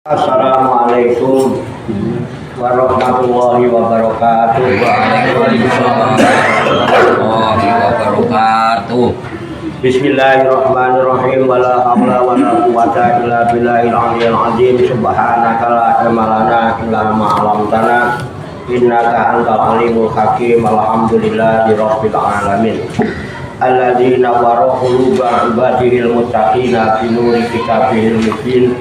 Assalamualaikum warahmatullahi wabarakatuh. Waalaikumsalam warahmatullahi wabarakatuh. Bismillahirrahmanirrahim. Wala haula wala quwwata illa billahil aliyyil azim. Subhanaka la ilma lana illa ma 'allamtana innaka antal alimul hakim. Alhamdulillahi rabbil alamin. Alladzina nawwara quluba ibadihil muttaqina bi nuri kitabihil mubin.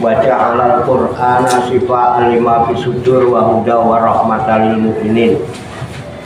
Wa ja'alal qur'ana shifa'an lima fi sudur wa huda wa rahmatan lil mu'minin.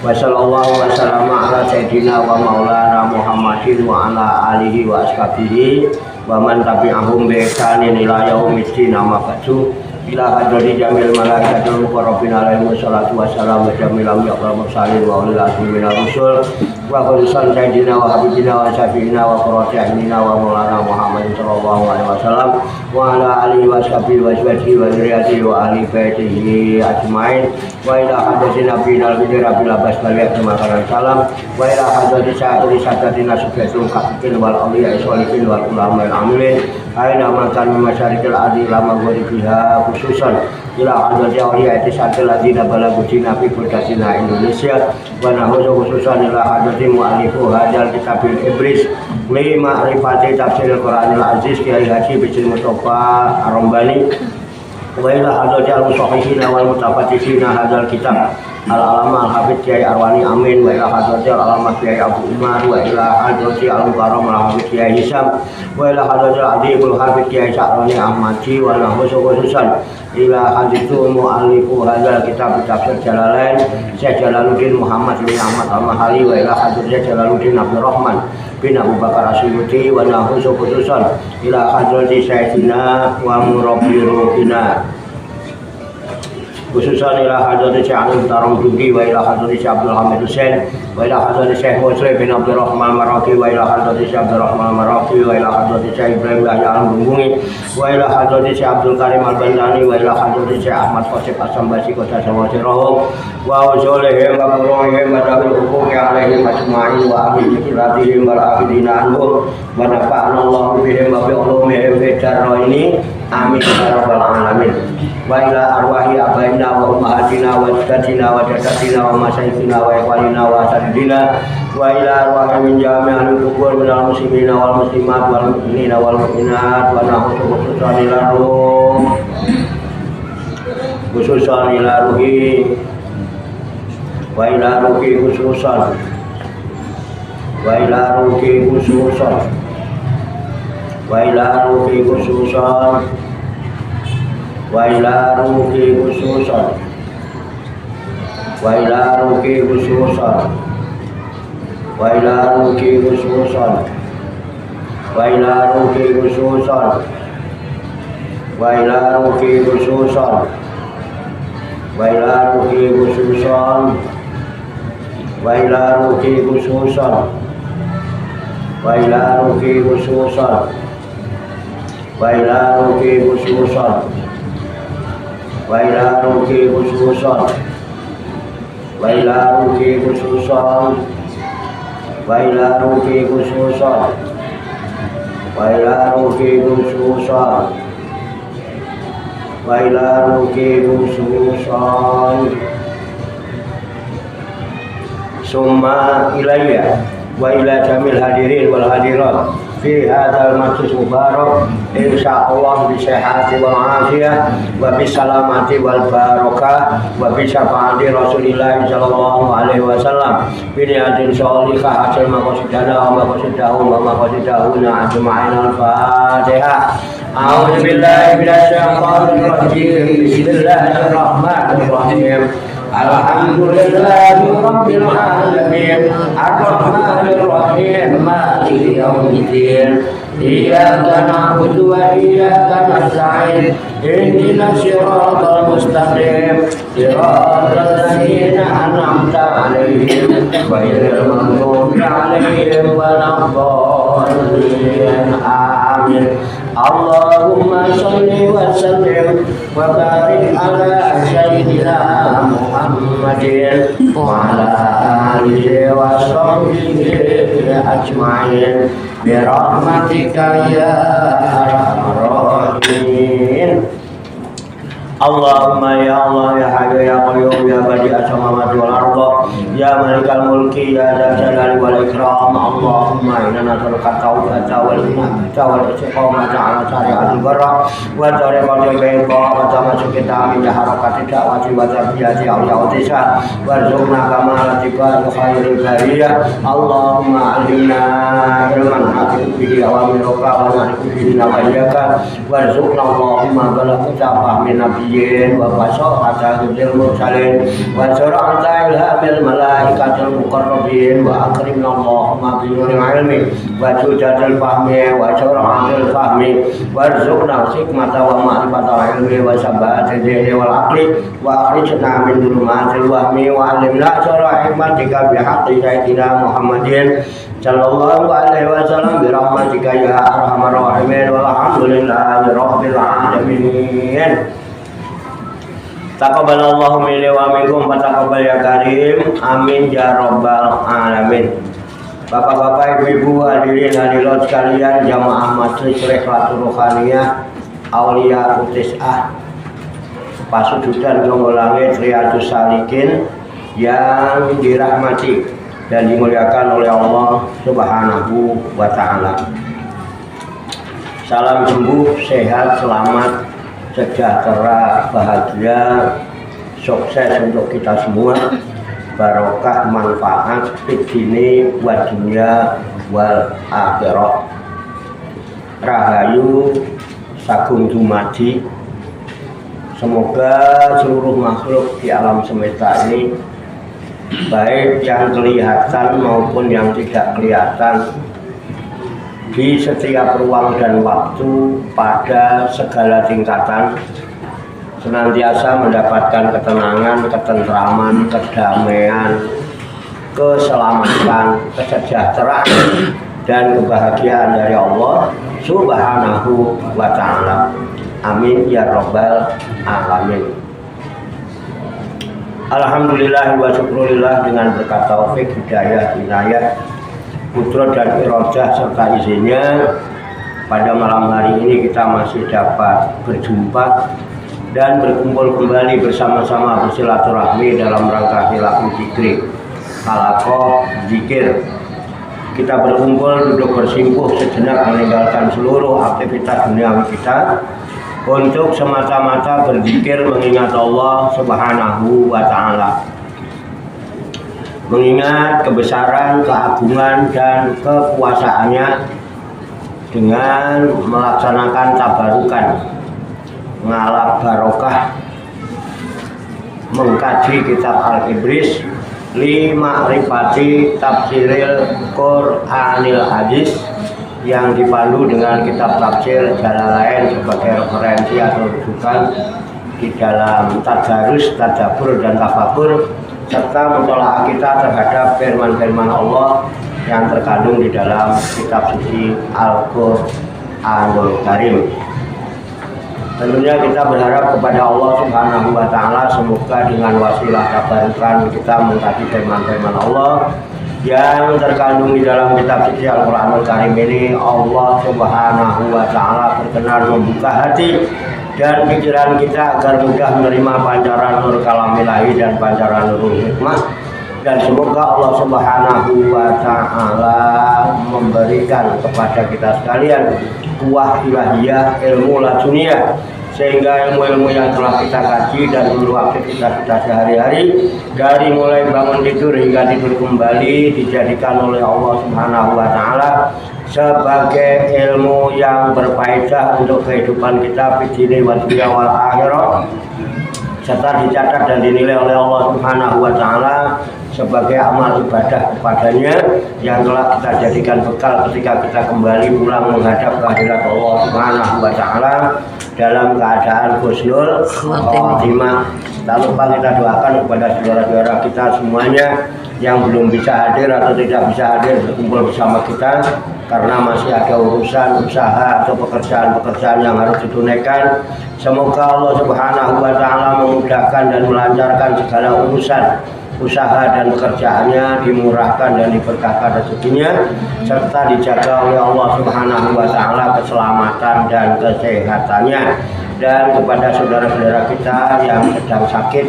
Wa sallallahu wa sallama ala sayyidina wa maulana Muhammadin wa ala alihi wa ashabihi wa man tabi'ahum bi ihsanin ila yaumiddin. Amma ba'du. Ila hadrati jamil malaikatul muqarrabin alaihi wassalatu wassalam wa jamil amyaqal mursalin wa ulil azmi minar rusul wa khususan sayyidina wa habibina wa syafi'ina wa qurrati a'yunina wa maulana Muhammadin sallallahu alaihi wasallam wa ala alihi wa sahbihi wa azwajihi wa dzurriyyatihi wa ahli baitihi ajmain wa ila hadrati nabiyina al-bidr rabbil abbas baliyat makaran salam wa ila hadrati sa'iri sadatina subhatul kafirin wal awliya iswalikin wal ulama al-amilin aina makan masyarikil adi lama ghoribiha khususan ila hadrati awliya itisadil ladina balagudina fi burdatina Indonesia wa nahusu khususan ila hadrati mu'alifu hadal kitabil ibris li ma'rifati tafsiril Qur'anil Aziz Kiai Haji Bijil Mustafa Ar-Rambani wa ila hadrati al-musahihina wal mutafatishina hadal kitab al-alama al-hafidh Kiai Arwani Amin wa ila hadrati al-alama Kiai Abu Umar wa ila hadrati al-mukarram al-hafidh Kiai Hisam wa ila hadrati al-adibul hafidh Kiai Sa'roni Ahmadji wa nahusu khususan ila hadithu mu'alifu hadal kitab tafsir Jalalain Syekh Jalaluddin Muhammad bin Ahmad Al-Mahali wa ila hadrati Jalaluddin Abdul Rahman bin Abu Bakar Asyuti wa nahusu khususan ila hadrati Sayyidina wa murabbi ruhina khususan ila hadrati Syekh Ali Taramdugi wa ila hadrati Syekh Abdul Hamid Hussein wa ila hadrati Syekh Muslim bin Abdul Rahman Maraki wa ila hadrati Syekh Abdul Rahman Maraki wa ila hadrati Syekh Ibrahim Yahya Al-Bungungi wa ila hadrati Syekh Abdul Karim Al-Bandani wa ila hadrati Syekh Ahmad Khosib As-Sambasi Kota Sawasirahum wa usulihim wa furuhim wa dawil hukuki alaihim ajma'in wa ahli zikratihim wal abidina anhum wa nafa'ana Allahu bihim wa bi'ulumihim fi darraini amin ya rabbal alamin wa ila arwahi abaina wa ummahatina wa jaddatina wa jaddatina wa masyayikhina wa ikhwanina wa asatidina wa ila arwahi min jami'il kubur minal muslimina wal muslimat wal mu'minina wal mu'minat wa nahusu khususan ila ruh khususan ila ruhi wa ila ruhi khususan wa ila ruhi khususan wa ila ruhi khususan wa ila ruhi khususan wa ila ruhi khususan wa ila ruhi khususan wa ila ruhi khususan wa ila ruhi khususan wa ila ruhi khususan wa ila ruhi khususan wa ila ruhi khususan wa ila ruhi khususan wa ila ruhi khususan wa ila ruhi khususan wa ila ruhi khususan wa ila ruhi khususan wa ila ruhi khususan summa ilayya wa ila jamil hadirin wal hadirat fi hadzal majlis mubarak insyaallah bi sihhati wal afiyah wa bi salamati wal barakah wa bi syafaati Rasulillah sallallahu alaihi wasallam bi niyatin sholihah hasil maqasidana wa maqasidahu wa maqasidahuna ajma'in al-fatihah. A'udzu billahi minasy syaithanir rajim. Bismillahirrahmanirrahim. Alhamdulillahi rabbil alamin ar-rahmanir rahim maliki yaumiddin iyyaka na'budu wa iyyaka nasta'in ihdinas siratal mustaqim siratal ladzina an'amta 'alaihim ghairil maghdubi 'alaihim waladdallin amin. Allahumma sholli wa sallim wa barik ala sayyidina Muhammadin wa ala alihi wa sahbihi ajma'in bi rahmatika ya arhamar rahimin. Allahumma ya Allah ya Hayyu ya Qayyum ya Badi'as samawati wal ardh ya Malikal mulki ya Dzal jalali wal ikram. Allahumma inna nas'aluka taubat wal hidayah wal istiqamah ala syari'atil barrah wa tariqatil bayda wa tamasuk kita min harakati da'wati wa tarbiyati awliya warzuqna kamalatika khairil bariyah. Allahumma alimna ilman hakim bihi awamiruka wa nahkum bihi nawayyaka warzuqna Allahumma balagha fahmi nabiyyin wa fasahata dzil mursalin wa sur'ata ilhamil malaikatil muqarrabin wa akrimna Allahumma bi nuril ilmi wa sujatil fahmi wa sur'atil fahmi warzuqna hikmata wa ma'rifatal ilmi wa sabatil dhihni wal aqli wa akhrijna min dhulumatil wahmi wa alimna syara hikmatika bihaqqi sayyidina Muhammadin sallallahu alaihi wasallam bi rahmatika ya arhamar rahimin walhamdulillahi rabbil alamin. Taqabbalallahu minni wa minkum wa taqabbal ya karim. Amin ya rabbal alamin. Bapak-bapak, ibu-ibu, hadirin hadirat sekalian, jamaah Majelis Rekhlatul Ruhaniyah Aulia Utis'ah Pasududan Jonggolangit Riyadus Salikin yang dirahmati dan dimuliakan oleh Allah Subhanahu wa ta'ala. Salam sembuh, sehat, selamat, sejahtera, bahagia, sukses untuk kita semua, barokah, manfaat fid dini wa dunya wal akhirah. Rahayu sagung dumadi. Semoga seluruh makhluk di alam semesta ini, baik yang kelihatan maupun yang tidak kelihatan, di setiap ruang dan waktu pada segala tingkatan senantiasa mendapatkan ketenangan, ketentraman, kedamaian, keselamatan, kesejahteraan dan kebahagiaan dari Allah Subhanahu wa ta'ala. Amin ya rabbal alamin. Alhamdulillah wa syukurillah, dengan berkat taufik, hidayah, inayah, kudrat dan iradah serta izinnya, pada malam hari ini kita masih dapat berjumpa dan berkumpul kembali bersama-sama bersilaturahmi dalam rangka hilaful zikri, halaqah zikir. Kita berkumpul duduk bersimpuh sejenak meninggalkan seluruh aktivitas duniawi kita untuk semata-mata berzikir mengingat Allah Subhanahu wa ta'ala, mengingat kebesaran, keagungan dan kekuasaannya dengan melaksanakan tabarukan, ngalap barokah, mengkaji kitab Al-Ibris li ma'rifati tafsiril Qur'anil hadis yang dipandu dengan kitab tafsir Jalalain sebagai referensi atau rujukan di dalam tadarus, tadabbur dan tafakur, serta mentolaah kita terhadap firman-firman Allah yang terkandung di dalam kitab suci Al-Qur'anul Karim. Tentunya kita berharap kepada Allah Subhanahu wa ta'ala, semoga dengan wasilah tabarukan kita mengkaji firman-firman Allah yang terkandung di dalam kitab suci Al-Qur'anul Karim ini, Allah Subhanahu wa ta'ala berkenan membuka hati dan pikiran kita agar mudah menerima pancaran nur kalamilahi dan pancaran nur hikmah, dan semoga Allah Subhanahu wa ta'ala memberikan kepada kita sekalian kuah ilahiyah, ilmu laduniyah, sehingga ilmu-ilmu yang telah kita kaji dan seluruh aktivitas kita sehari-hari, dari mulai bangun tidur hingga tidur kembali, dijadikan oleh Allah Subhanahu wa ta'ala sebagai ilmu yang berfaedah untuk kehidupan kita fid dini wa dunya wal akhirah, serta dicatat dan dinilai oleh Allah Subhanahu wa ta'ala sebagai amal ibadah kepadanya yang telah kita jadikan bekal ketika kita kembali pulang menghadap kehadirat Allah Subhanahu wa ta'ala dalam keadaan husnul khotimah. Tak lupa kita doakan kepada saudara-saudara kita semuanya yang belum bisa hadir atau tidak bisa hadir berkumpul bersama kita karena masih ada urusan usaha atau pekerjaan-pekerjaan yang harus ditunaikan. Semoga Allah Subhanahu wa ta'ala memudahkan dan melancarkan segala urusan usaha dan pekerjaannya, dimurahkan dan diberkahkan rezekinya, serta dijaga oleh Allah Subhanahu wa ta'ala keselamatan dan kesehatannya. dan kepada saudara-saudara kita yang sedang sakit,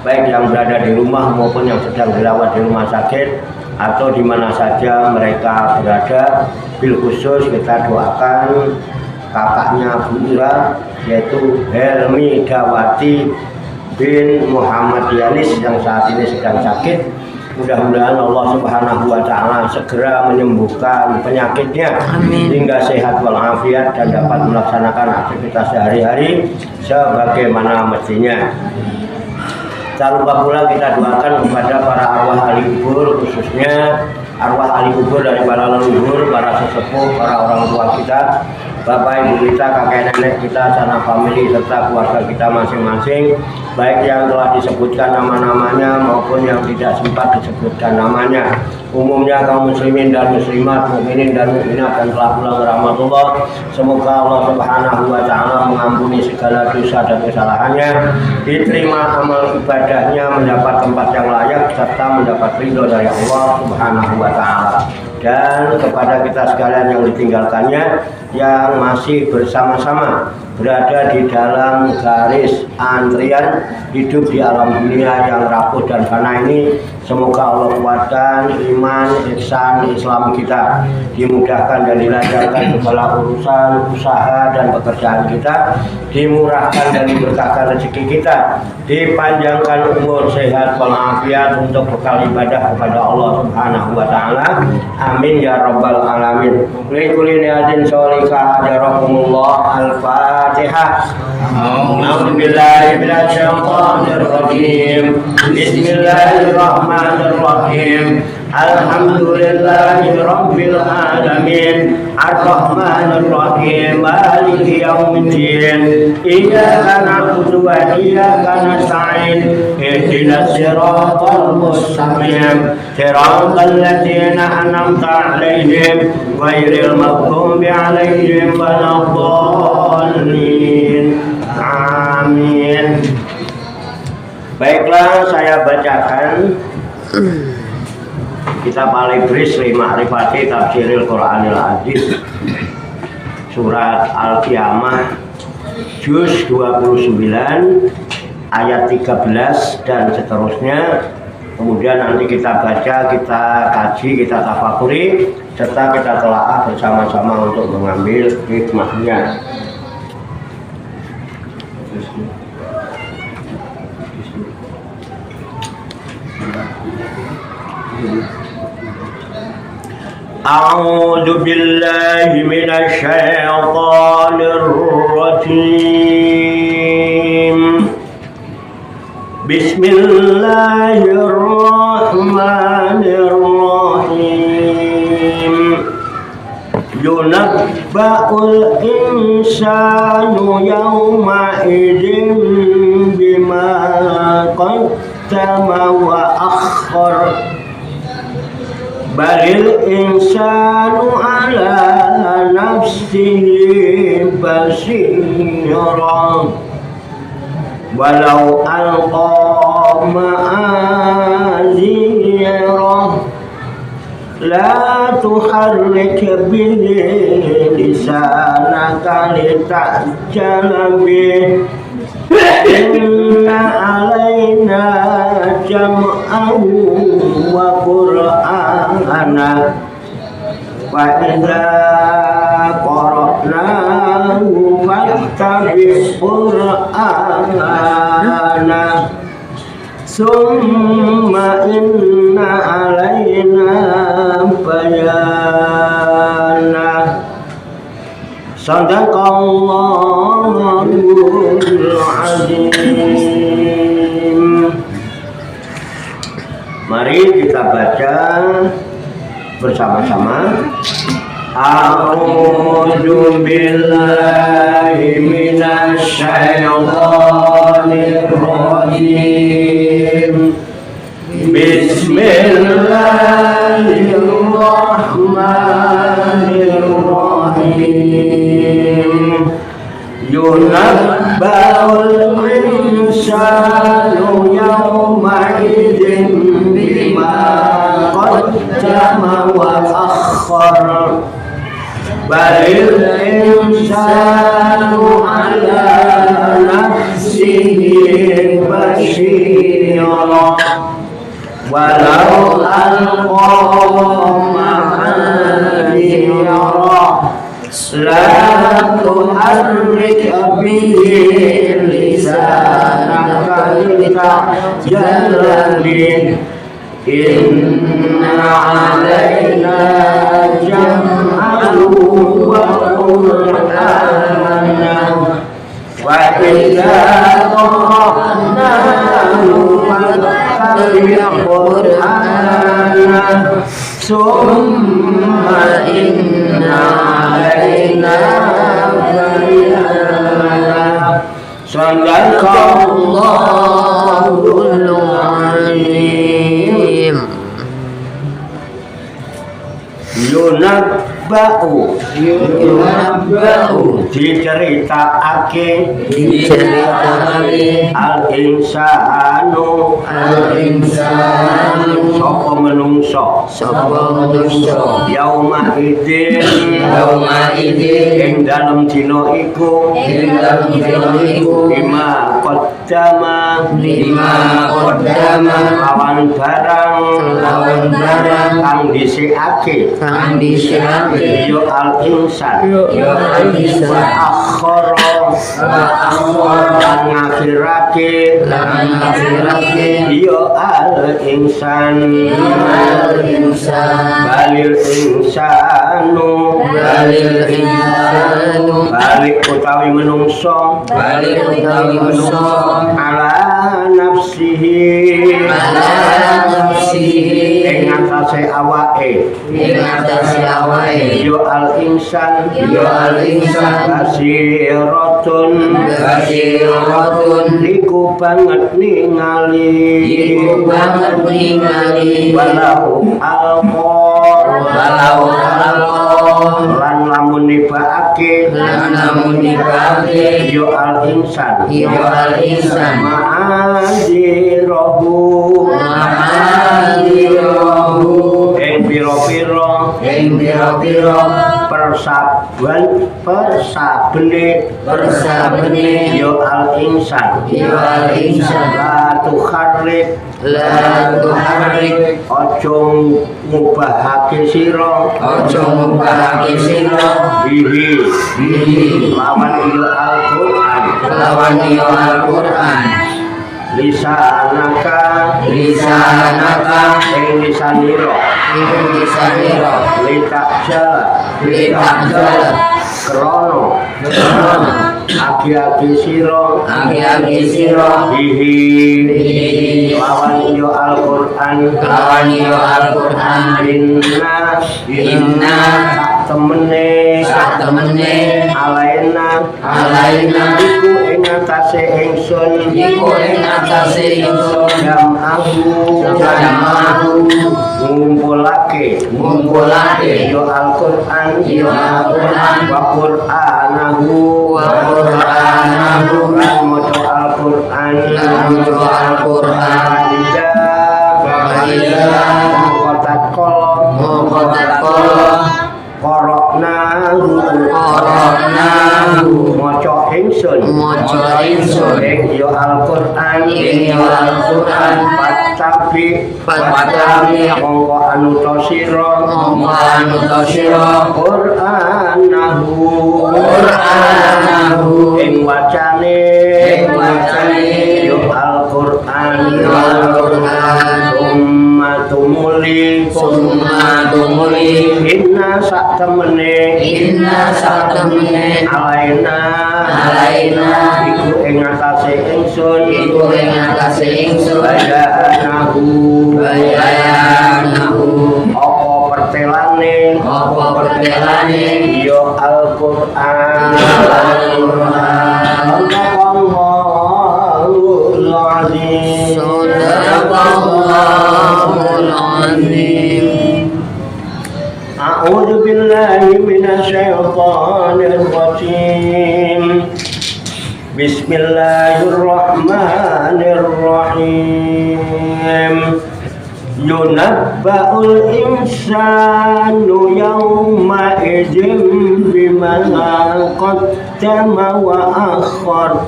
baik yang berada di rumah maupun yang sedang dirawat di rumah sakit atau di mana saja mereka berada. Bil khusus kita doakan kakaknya Bu Ira, yaitu Helmi Dawati bin Muhammad Yanis yang saat ini sedang sakit. Mudah-mudahan Allah Subhanahu wa Ta'ala segera menyembuhkan penyakitnya. Amin. Hingga sehat walafiat dan dapat melaksanakan aktivitas sehari-hari sebagaimana mestinya. Tak lupa pula kita doakan kepada para arwah ahli kubur, khususnya arwah ahli kubur dari para leluhur, para sesepuh, para orang tua kita, bapak ibu kita, kakek nenek kita, sanak famili serta keluarga kita masing-masing, baik yang telah disebutkan nama-namanya maupun yang tidak sempat disebutkan namanya. Umumnya kaum muslimin dan muslimat, mukminin dan mukminat yang telah pulang ke rahmatullah, semoga Allah Subhanahu wa Ta'ala mengampuni segala dosa dan kesalahannya, diterima amal ibadahnya, mendapat tempat yang layak serta mendapat ridho dari Allah Subhanahu wa Ta'ala. Dan kepada kita sekalian yang ditinggalkannya, yang masih bersama-sama berada di dalam garis antrian hidup di alam dunia yang rapuh dan fana ini, semoga Allah kuatkan iman, ihsan, Islam kita, dimudahkan dan dilancarkan segala urusan, usaha dan pekerjaan kita, dimurahkan dan diberkahkan rezeki kita, dipanjangkan umur, sehat walafiat untuk bekal ibadah kepada Allah Subhanahu wa Ta'ala. Amin ya rabbal alamin. Likulli niyatin sholihah jarakumullah. Al-Fatihah. A'udzu billahi minasy syaithanir rajim. Bismillahirrahmanirrahim. Alhamdulillahi rabbil alamin. Ar-Rahmanir Rahim. Maliki yaumiddin. Iyyaka na'budu wa iyyaka nasta'in. Ihdinas siratal mustaqim. Siratal ladzina an'amta 'alaihim ghairil maghdubi 'alaihim waladdallin. Amin. Baiklah, saya bacakan Kitab Al-Ibris li Ma'rifati Tafsiril Qur'anil Aziz, surat Al-Qiyamah juz 29 ayat 13 dan seterusnya. Kemudian nanti kita baca, kita kaji, kita tafakuri serta kita telaah bersama-sama untuk mengambil hikmahnya. A'udzu billahi minasy syaithanir rajim. Bismillahirrahmanirrahim. Yunabba'ul insanu yawma idzin bima qaddama wa akhkhar. Balil insanu ala nafsihi basira walau alqa ma'azira la tuharrik bihi lisanaka litajala bih. Inna alaina jam'ahu wa qur'ana wa idza qara'nahu fattabi' qur'ana summa inna alaina bayana. Sadaqallahul azim. Mari kita baca bersama-sama. A'udzu billahi minasy syaithanir rajim. Bismillahirrahmanirrahim. Yunabba'ul insanu yawma idzin bima qaddama wa akhkhar. Balil insanu ala بشيرا ولو ألقى معاذيرا لا تحرك به لسانك لتعجل به إن علينا جمعه وقرآنه وإذا قرأناه فاتبع قرآنه ثم إن علينا بيانه صدق الله العظيم. Yunabba'u diceritakake al-insanu sapa menungso yauma idin ing dalem dina iku lima qaddama lawan barang kang dhisikake yo al-insan wa akhara lan ngakhirake yo al-insan balil insanu balik utawi menungso ala nafsihi ing atase awake yo al-insan basiratun iku banget ningali walau lan lamun nibake yo al-insan ma'adzirahu ing pira-pira persabene yo al-insan la tukharrik ojo ngubahake sira bihi lawan yo al-Qur'an lisanaka ing lisanira litakjala krono agi-agi sira bihi lawan yo Al-Qur'an inna temene alaina iku ing atase ingsun jamahu ngumpulake yo Al-Qur'an wa Qur'anahu lan maca Al-Qur'an Qara'nahu maca ingsun ing yo Al-Qur'an Fattabi mongko anuta sira Qur'anahu ing wacane yo Al-Qur'an summa tumuli inna sak temene alaina iku ing atase ingsun bayanahu apa pertelane yo Al-Qur'an Allahul azim A'udzu billahi minasyaitonir rajim Bismillahirrahmanirrahim Yunabba'ul insanu yawma idzin bima qaddama wa akhar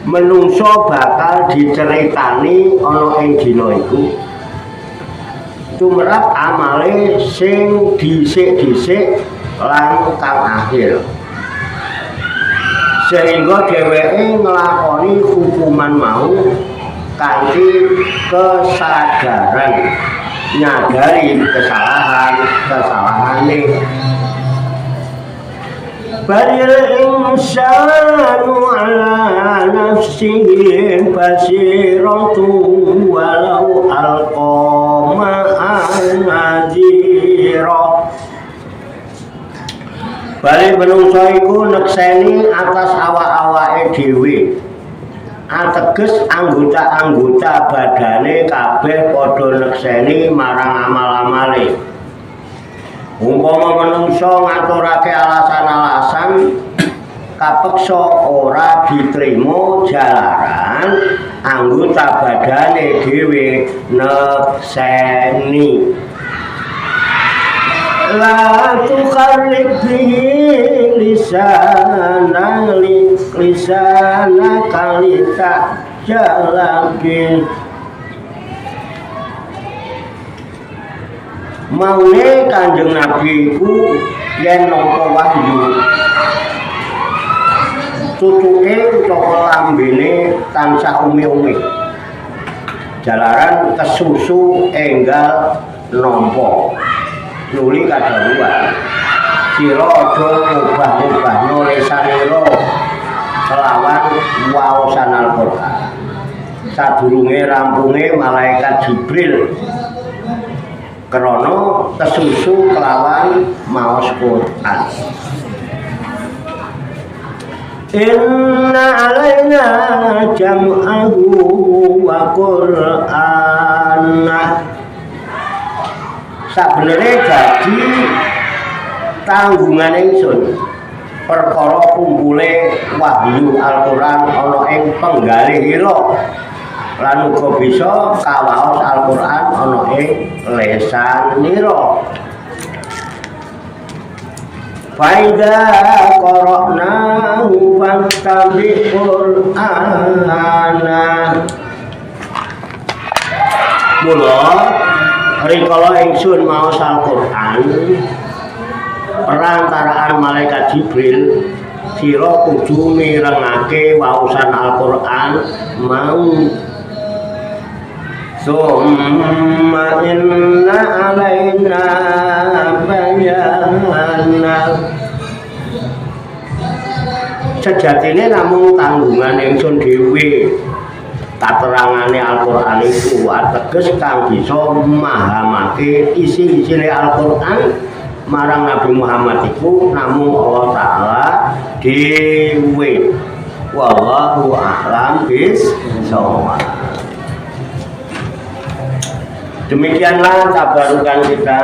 menungso bakal diceritani ana ing dina iku tumrap amale sing dhisik-dhisik lan kang akhir, sehingga dheweke nglakoni hukuman mau kanthi kesadaran nyadari kesalahan-kesalahane. Balil insanu ala nafsihi basiratun walau alqa ma'an nadhira. Bali menungso iku nekseni atas awak-awake dhewe, ateges anggota-anggota badane kabeh padha nekseni marang amal-amale. Umpama menungso ngaturake alasan-alasan kapeksa ora diterima jalaran anggota badane dhewe nekseni. La tukharrik bihi lisana kalita jalakin. Maune Kanjeng Nabi iku yen nampa wahyu tutuke utawa lambene tansah umi-umi jalaran kesusu enggal nampa nuli kadhawuhan sira aja ngubah-ubahno lisanira kelawan waosan Al-Qur'an sadurunge rampunge malaikat Jibril krana kesusu kelawan maos Quran. Inna alaina jam'ahu wa Qur'ana. Sabenere dadi tanggungan ingsun perkara kumpule wahyu Al-Qur'an ana ing penggalihira lan uga bisa kawaos Al-Qur'an ana ing lesanira. Faida qara'nahu fattabi' Qur'ana. Mula rikala ingsun maos Al-Qur'an perantaraan malaikat Jibril sira kudu mirengake waosan Al-Qur'an mau. Summa inna alaina bayana. Sejatine namung tanggungan ingsun dhewe katerangane Al-Qur'an iku ateges kang bisa memahamake isi-isine Al-Qur'an marang Nabi Muhammad iku namung Allah Ta'ala dhewe. Wallahu a'lam bishawab. Demikianlah tabarukan kita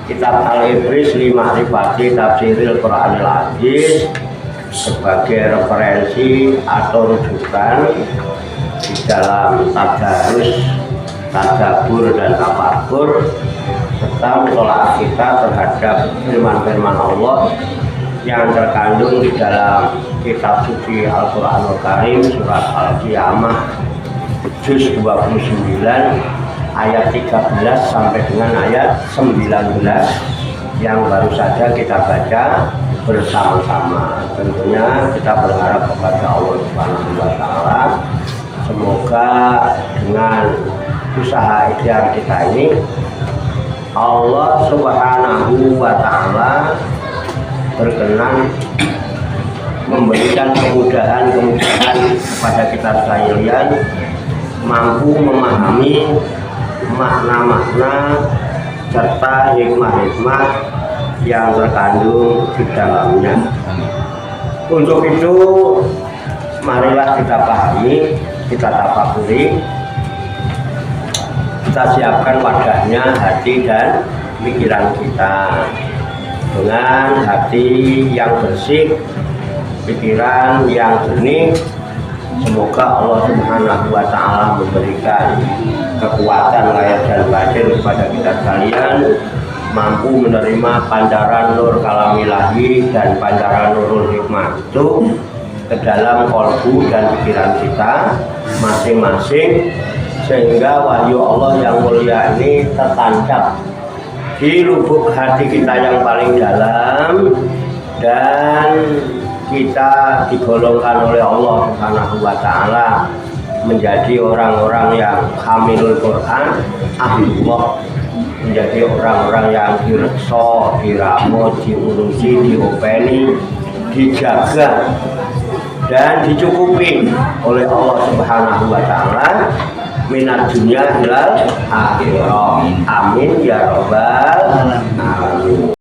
kitab Al-Ibris li Ma'rifati Tafsiril Qur'anil Aziz sebagai referensi atau rujukan di dalam tadarus, tadabbur dan tafakkur serta mutola'ah kita terhadap firman-firman Allah yang terkandung di dalam kitab suci Al-Qur'anul Karim surat Al-Qiyamah juz 29 ayat 13 sampai dengan ayat 19 yang baru saja kita baca bersama-sama. Tentunya kita berharap kepada Allah Subhanahu wa Ta'ala semoga dengan usaha ikhtiar kita ini Allah Subhanahu wa Ta'ala berkenan memberikan kemudahan-kemudahan kepada kita sekalian mampu memahami makna-makna serta hikmah-hikmah yang terkandung di dalamnya. Untuk itu marilah kita pahami, kita tafakuri, kita siapkan wadahnya hati dan pikiran kita dengan hati yang bersih, pikiran yang jernih. Semoga Allah Subhanahu wa Ta'ala memberikan kekuatan lahir dan batin kepada kita sekalian, mampu menerima pancaran nur kalamilahi dan pancaran nurul hikmah itu ke dalam kolbu dan pikiran kita masing-masing, sehingga wahyu Allah yang mulia ini tertancap di lubuk hati kita yang paling dalam, dan kita digolongkan oleh Allah Subhanahu wa Ta'ala menjadi orang-orang yang hamilul Quran, ahlullah, menjadi orang-orang yang direksa, diramut, diurusi, diopeni, dijaga dan dicukupi oleh Allah Subhanahu wa Ta'ala minat dunia ilal akhirah. Amin ya rabbal alamin.